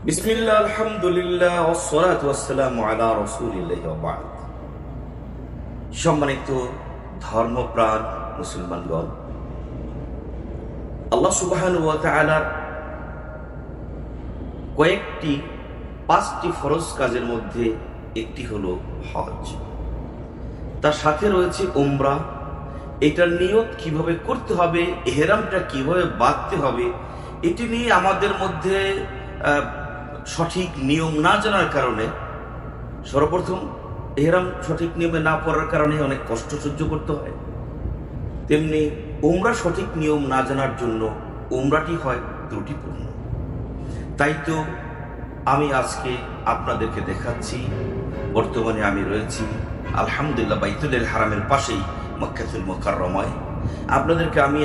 বিসমিল্লাহ, আলহামদুলিল্লাহ, ওয়াসসালাতু ওয়াসসালামু আলা রাসূলিল্লাহি ওয়া বা'দ। সম্মানিত ধর্মপ্রাণ মুসলমানগণ, আল্লাহ সুবহানাহু ওয়া তাআলার কয়েকটি 5টি ফরজ কাজের মধ্যে একটি হলো হজ। তার সাথে রয়েছে উমরা। এটার নিয়ত কিভাবে করতে হবে, ইহরামটা কিভাবে বাঁধতে হবে, এটি নিয়ে আমাদের মধ্যে সঠিক নিয়ম না জানার কারণে, সর্বপ্রথম ইহরাম সঠিক নিয়মে না পড়ার কারণে অনেক কষ্ট সহ্য করতে হয়। তেমনি উমরা সঠিক নিয়ম না জানার জন্য উমরাটি হয় ত্রুটিপূর্ণ। তাই তো আমি আজকে আপনাদেরকে দেখাচ্ছি, বর্তমানে আমি রয়েছি আলহামদুলিল্লাহ বাইতুল হারামের পাশেই মক্কাতুল মুকাররমায়। আপনাদেরকে আমি